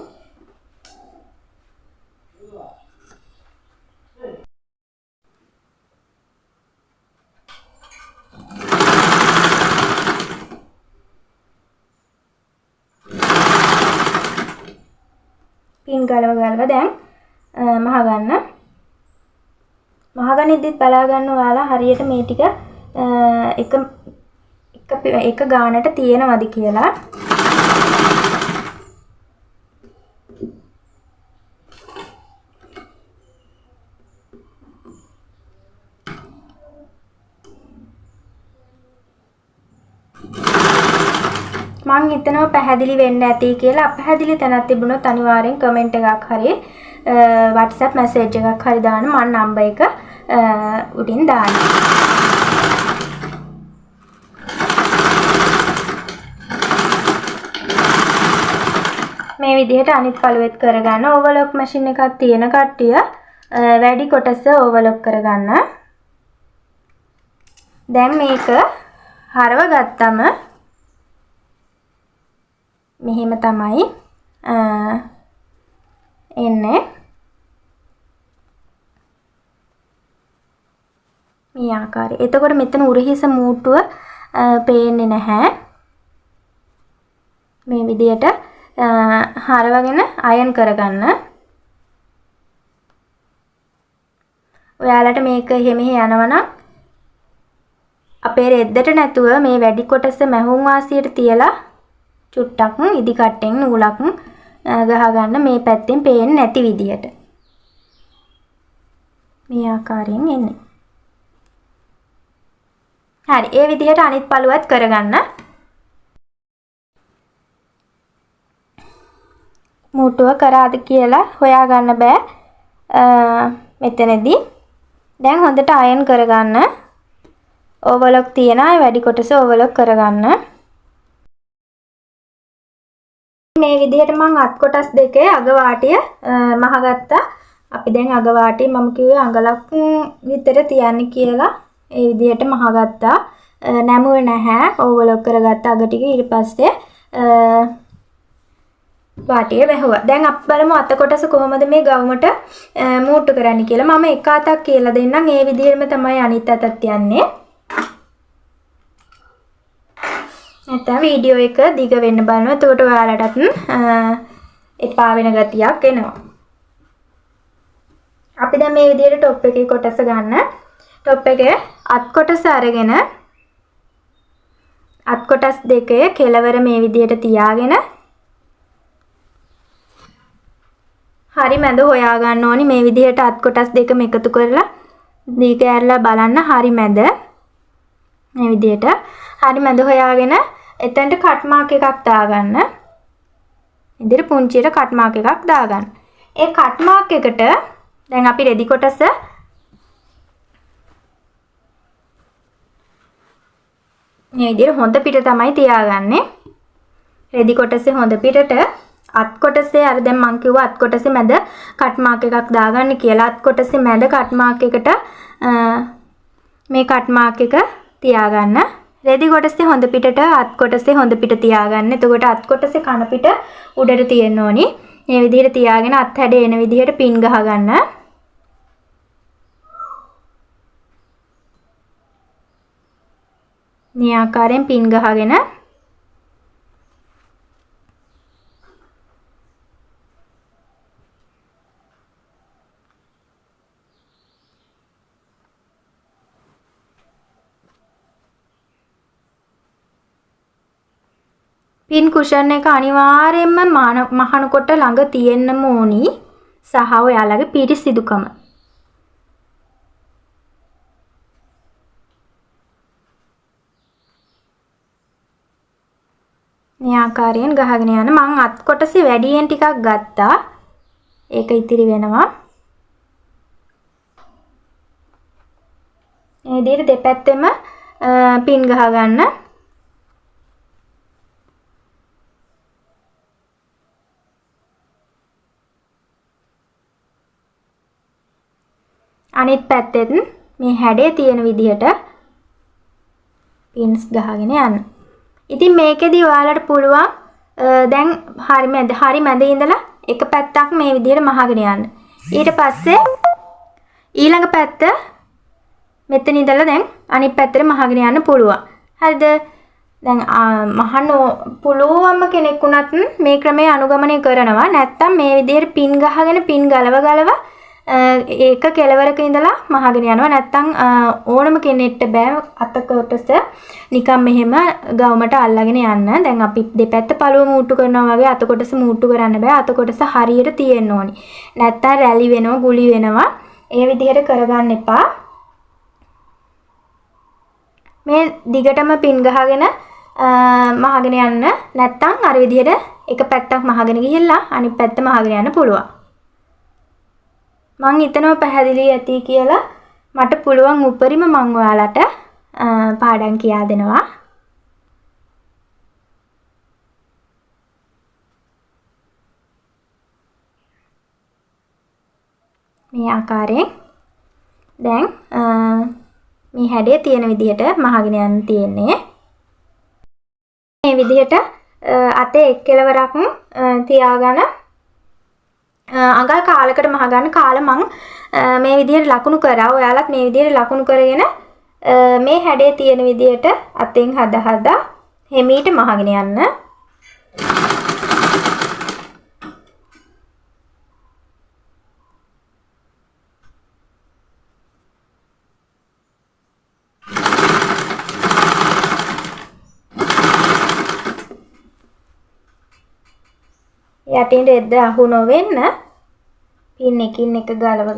පින් ගලව දැන් මහ ගන්න. මහගනිද්දිත් බලා ගන්න ඔයාලා හරියට මේ ටික එක ගානට තියෙනවද කියලා. මං හිතනවා පැහැදිලි වෙන්න ඇති කියලා. අපැහැදිලි තැනක් තිබුණොත් අනිවාර්යෙන් කමෙන්ට් එකක් හරි WhatsApp message එකක් හරි දාන්න. මම නම්බර් එක උඩින් දාන්න. මේ විදිහට අනිත් පළුවෙත් කරගන්න. ඕවර්ලොක් මැෂින් එකක් තියෙන කට්ටිය වැඩි කොටස ඕවර්ලොක් කරගන්න. දැන් මේක හරව ගත්තම මෙහෙම තමයි එන්නේ. මේ ආකාරය. එතකොට මෙතන උරහිස මූට්ටුව පේන්නේ නැහැ. මේ විදියට හරවගෙන අයන් කරගන්න. ඔයාලට මේක එහෙම යනවනම් අපේ රෙද්දට නැතුව මේ වැඩි කොටස මැහුම් වාසියට තියලා චුට්ටක් ඉදි කට්ටෙන් නූලක් ගහගන්න මේ පැත්තෙන් පේන්නේ නැති විදියට. මේ ආකාරයෙන් එන්නේ. හරි ඒ විදිහට අනිත් පළුවත් කරගන්න. මූට්ටුව කරාද කියලා හොයාගන්න බෑ මෙතනදී. දැන් හොඳට අයන් කරගන්න. ඕවර්ලොක් තියන අය වැඩි කොටස ඕවර්ලොක් කරගන්න. මේ විදිහට මම අත් කොටස් දෙකේ අග වාටිය මහගත්තා. අපි දැන් අග වාටිය මම කිව්වේ අඟලක් විතර තියන්න කියලා. ඒ විදිහට මහගත්තා. නැමුවේ නැහැ. ඕවලොක් කරගත්ත අග ටික ඊට පස්සේ වාටිය වැහුවා. දැන් අපි බලමු අත කොටස කොහොමද මේ ගවුමට මූට්ටු කරන්න කියලා. මම එක අතක් කියලා දෙන්නම්. ඒ විදිහටම තමයි අනිත් අතත් යන්නේ. නැත්නම් වීඩියෝ එක දිග වෙන්න බලනවා. එතකොට ඔයාලටත් එපා වෙන ගතියක් එනවා. අපි දැන් මේ විදිහට টොප් එකේ කොටස ගන්න. টොප් එකේ අත් කොටස අරගෙන අත් කොටස් දෙකේ කෙලවර මේ විදිහට තියාගෙන හරි මැද හොයා ගන්න ඕනි. මේ විදිහට අත් කොටස් දෙකම එකතු කරලා දී කෑරලා බලන්න හරි මැද. මේ විදිහට හරි මැද හොයාගෙන එතනට කට් මාක් එකක් දාගන්න. ඉදිරි පුංචියට කට් මාක් එකක් දාගන්න. ඒ කට් මාක් එකට දැන් අපි රෙදි කොටස මේ විදිහට හොඳ පිට තමයි තියාගන්නේ. රෙදි කොටසේ හොඳ පිටට අත් කොටසේ අර දැන් මං කිව්වා අත් කොටසේ මැද කට් මාක් එකක් දාගන්න කියලා. අත් කොටසේ මැද කට් මාක් එකට මේ කට් මාක් එක තියාගන්න. රෙදි කොටසේ හොඳ පිටට අත් කොටසේ හොඳ පිට තියාගන්න. එතකොට අත් කොටසේ කන පිට උඩට තියෙන්න ඕනි. මේ විදිහට තියාගෙන අත් හැඩ එන විදිහට පින් ගහගන්න. මේ ආකාරයෙන් පින් ගහගෙන පින් කුෂන් එක අනිවාර්යයෙන්ම මහන කොට ළඟ තියෙන්නම ඕනි සහ ඔයාලගේ පිරිසිදුකම. මේ ආකාරයෙන් ගහගෙන යන මං අත් කොටසේ වැඩියෙන් ටිකක් ගත්තා. ඒක ඉතිරි වෙනවා. මේ විදිහට දෙපැත්තෙම පින් ගහ ගන්න. අනිත් පැත්තෙත් මේ හැඩේ තියෙන විදිහට පින්ස් ගහගෙන යන්න. ඉතින් මේකෙදි ඔයාලට පුළුවන් දැන් හරි මැද ඉඳලා එක පැත්තක් මේ විදිහට මහගෙන යන්න. ඊට පස්සේ ඊළඟ පැත්ත මෙතන ඉඳලා දැන් අනිත් පැත්තට මහගෙන යන්න පුළුවන්. හරිද? දැන් මහන්න පුළුවන්ම කෙනෙක් වුණත් මේ ක්‍රමය අනුගමනය කරනවා. නැත්තම් මේ විදිහට පින් ගහගෙන පින් ගලව ඒක කෙලවරක ඉඳලා මහගෙන යනවා. නැත්තම් ඕනම කෙනෙක්ට බෑ අත කොටස නිකන් මෙහෙම ගවුමට අල්ලගෙන යන්න. දැන් අපි දෙපැත්ත පළුව මූට්ටු කරනවා වගේ අත කොටස මූට්ටු කරන්න බෑ. අත කොටස හරියට තියෙන්න ඕනි. නැත්තම් රැලි වෙනවා, ගුලි වෙනවා. ඒ විදිහට කරගන්න එපා. මේ දිගටම පින් ගහගෙන මහගෙන යන්න. නැත්තම් අර විදිහට එක පැත්තක් මහගෙන ගිහිල්ලා අනිත් පැත්ත මහගෙන යන්න පුළුවන්. මං හිතනවා පැහැදිලි ඇති කියලා. මට පුළුවන් උපරිම මං ඔයාලට පාඩම් කියා දෙනවා. මේ ආකාරයෙන් දැන් මේ හැඩේ තියෙන විදිහට මහගෙන යන්න තියෙන්නේ. මේ විදිහට අතේ එක් කෙලවරක් තියාගෙන අඟල් කාලයකට මහ ගන්න. කාල මං මේ විදිහට ලකුණු කරා. ඔයාලත් මේ විදිහට ලකුණු කරගෙන මේ හැඩේ තියෙන විදිහට අතෙන් හදා හිමීට මහගෙන යන්න. යටින් රෙද්ද අහු නොවෙන්න පින් එකින් එක ගලව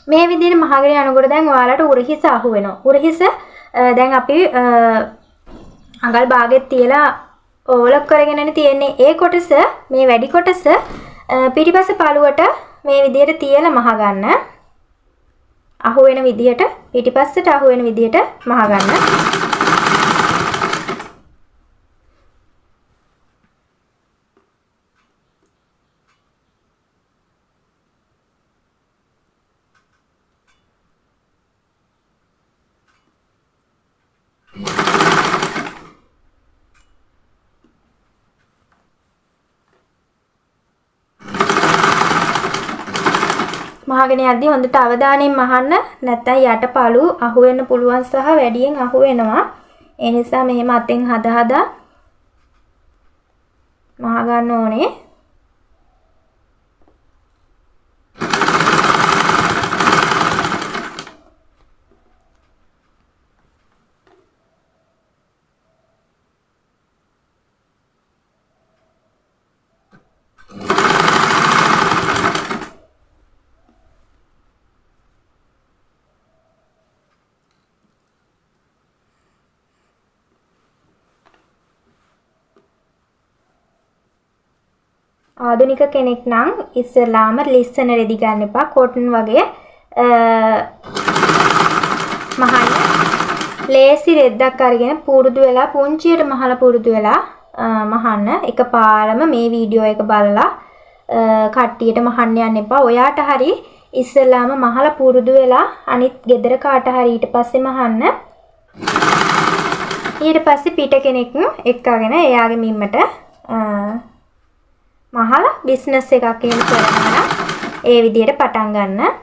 මේ විදිහට මහගෙන යනකොට දැන් ඔයාලට උරහිස අහු වෙනවා. උරහිස දැන් අපි අඟල් භාගෙත් තියලා ඕලක් කරගෙනනේ තියෙන්නේ. ඒ කොටස මේ වැඩි කොටස පිටිපස්ස පළුවට මේ විදිහට තියලා මහ ගන්න. අහු වෙන විදිහට පිටිපස්සට අහු වෙන විදිහට මහ ගන්න. මහගෙන යද්දී හොඳට අවධානයෙන් මහන්න නැත්නම් යට පළු අහු වෙන්න පුළුවන් සහ වැඩියෙන් අහු වෙනවා. ඒ නිසා මෙහෙම අතෙන් හදා මහ ගන්න ඕනේ. ආධුනික කෙනෙක් නම් ඉස්සෙල්ලාම ලිස්සන රෙදි ගන්න එපා. කොටන් වගේ මහන්න ලේසි රෙද්දක් අරගෙන පුරුදු වෙලා පුංචියට මහලා පුරුදු වෙලා මහන්න. එකපාරම මේ වීඩියෝ එක බලලා කට්ටියට මහන්න යන්න එපා. ඔයාට හරි ඉස්සෙල්ලාම මහලා පුරුදු වෙලා අනිත් ගෙදර කාට හරි ඊට පස්සේ මහන්න. ඊට පස්සේ පිට කෙනෙක් එක්කගෙන එයාගේ මිම්මට මහලා බිස්නස් එකක් එහෙම කරනවා ඒ විදිහට පටන් ගන්න.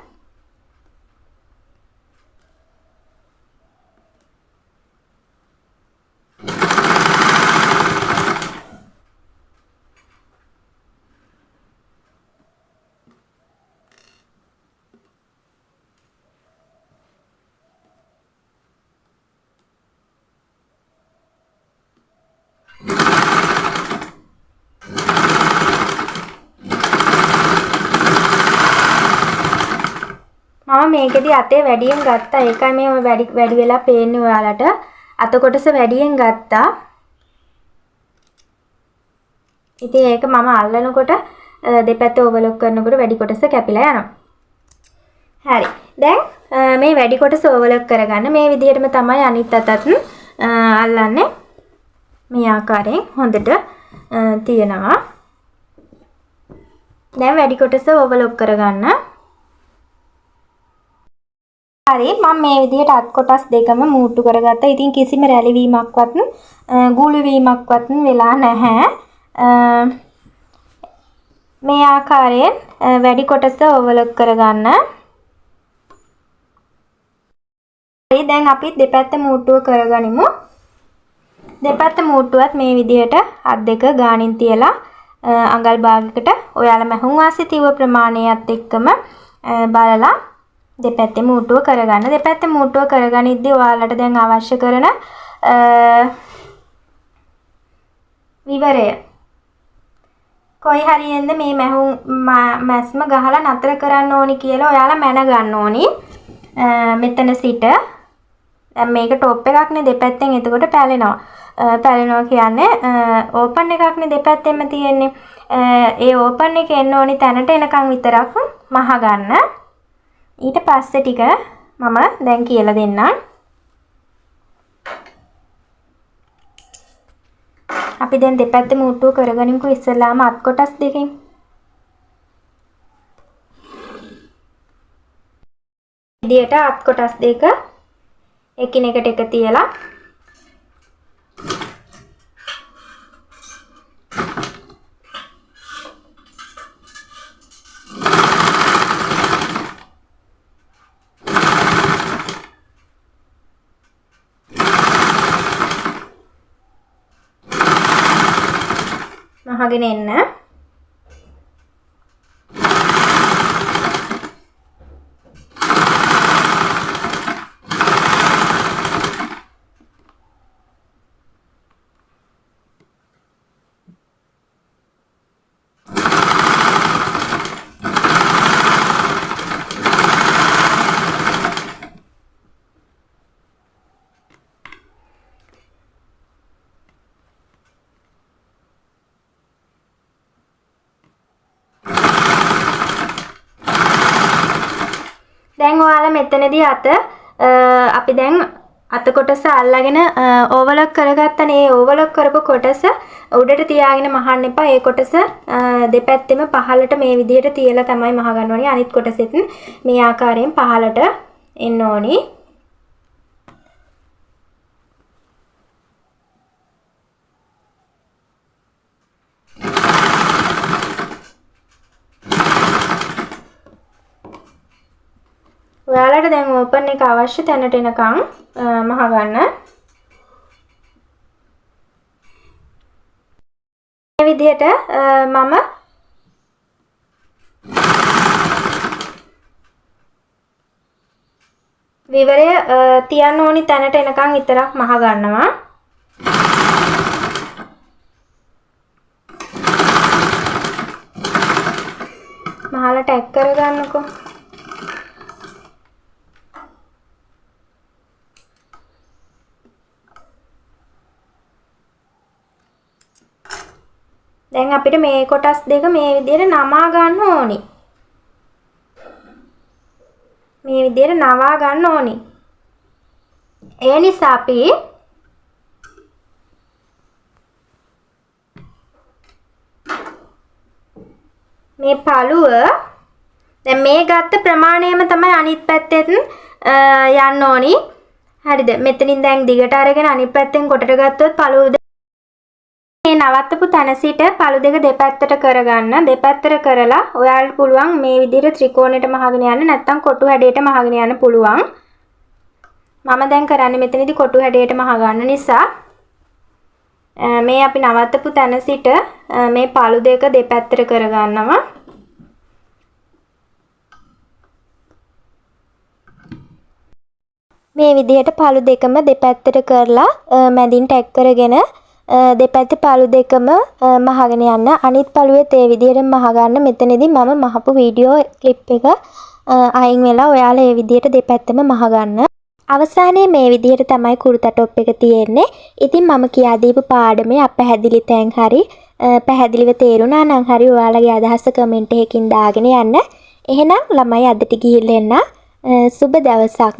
මම මේකෙදි අතේ වැඩියෙන් ගත්තා. ඒකයි මේ වැඩි වෙලා පේන්නේ ඔයාලට. අත කොටස වැඩියෙන් ගත්තා. ඉතින් ඒක මම අල්ලනකොට දෙපැත්ත ඕවර්ලොක් කරනකොට වැඩි කොටස කැපිලා යනවා. හරි. දැන් මේ වැඩි කොටස ඕවර්ලොක් කරගන්න මේ විදිහටම තමයි අනිත් අතත් අල්ලන්නේ. මේ ආකාරයෙන් හොඳට තියනවා. දැන් වැඩි කොටස ඕවර්ලොක් කරගන්න. හරි මම මේ විදිහට අත් කොටස් දෙකම මූට්ටු කරගත්තා. ඉතින් කිසිම රැලිවීමක්වත් ගුළු වීමක්වත් වෙලා නැහැ. මේ ආකාරයෙන් වැඩි කොටස ඕවර්ලොක් කරගන්න. හරි දැන් අපි දෙපැත්ත මූට්ටුව කරගනිමු. දෙපැත්ත මූට්ටුවත් මේ විදිහට අත් දෙක ගානින් තියලා අඟල් භාගයකට ඔයාලා මහුන් වාසිය තියව ප්‍රමාණයත් එක්කම බලලා දෙපැත්තේ මූට්ටුව කරගන්න. දෙපැත්තේ මූට්ටුව කරගනිද්දී ඔයාලට දැන් අවශ්‍ය කරන විවරය කොයි හරියෙන්ද මේ මැස්ම ගහලා නතර කරන්න ඕනි කියලා ඔයාලා මැන ගන්න ඕනි. මෙතන සිට දැන් මේක টොප් එකක්නේ දෙපැත්තෙන් එතකොට පැලෙනවා. පැලෙනවා කියන්නේ ඕපන් එකක්නේ දෙපැත්තෙම තියෙන්නේ. ඒ ඕපන් එක එන්න ඕනි තැනට එනකන් විතරක් මහ ගන්න. ඊට පස්සේ ටික මම දැන් කියලා දෙන්නම්. අපි දැන් දෙපැත්තේ මූට්ටුව කරගනිමුකෝ ඉස්සෙල්ලාම අත් කොටස් දෙකෙන්. විදියට අත් කොටස් දෙක එකිනෙකට එක තියලා මහගෙන එන්න. මෙතනදී අත අපි දැන් අත කොටස අල්ලගෙන ඕවලොක් කරගත්තනේ. ඒ ඕවලොක් කරපු කොටස උඩට තියාගෙන මහන්න එපා. ඒ කොටස දෙපැත්තෙම පහළට මේ විදිහට තියලා තමයි මහ ගන්න ඕනේ. අනිත් කොටසෙත් මේ ආකාරයෙන් පහළට එන්න ඕනි. ඔයාලට දැන් ඕපන් එක අවශ්‍ය තැනට එනකන් මහ ගන්න. මේ විදිහට මම විවරය තියන්න ඕනි තැනට එනකන් විතරක් මහ ගන්නවා. මහලට ටැග් කරගන්නකෝ. දැන් අපිට මේ කොටස් දෙක මේ විදිහට නමා ගන්න ඕනි. මේ විදිහට නවා ගන්න ඕනි. ඒ නිසා අපි මේ පළුව දැන් මේ ගත්ත ප්‍රමාණයම තමයි අනිත් පැත්තෙත් යන්න ඕනි. හරිද? මෙතනින් දැන් දිගට අරගෙන අනිත් පැත්තෙන් කොටට ගත්තොත් පළුව මේ නවත්තපු තැන සිට පළු දෙක දෙපැත්තට කරගන්න. දෙපැත්තට කරලා ඔයාලට පුළුවන් මේ විදිහට ත්‍රිකෝණයට මහගෙන යන්න, නැත්නම් කොටු හැඩයට මහගෙන යන්න පුළුවන්. මම දැන් කරන්නේ මෙතනදී කොටු හැඩයට මහ ගන්න නිසා මේ අපි නවත්තපු තැන සිට මේ පළු දෙක දෙපැත්තට කරගන්නවා. මේ විදිහට පළු දෙකම දෙපැත්තට කරලා මැදින් ටැග් කරගෙන දෙපැත්තේ පළු දෙකම මහගෙන යන්න. අනිත් පළුවෙත් ඒ විදිහට මහ ගන්න. මෙතනදී මම මහපු වීඩියෝ ක්ලිප් එක අයින් වෙලා ඔයාලා ඒ විදිහට දෙපැත්තම මහ ගන්න. අවසානයේ මේ විදිහට තමයි කුර්තා টොප් එක තියෙන්නේ. ඉතින් මම කියා දීපු පාඩමේ අපැහැදිලි තැන් හරි පැහැදිලිව තේරුණා නම් හරි ඔයාලගේ අදහස කමෙන්ට් එකකින් දාගෙන යන්න. එහෙනම් ළමයි අදට ගිහිල්ලා එන්න. සුබ දවසක්.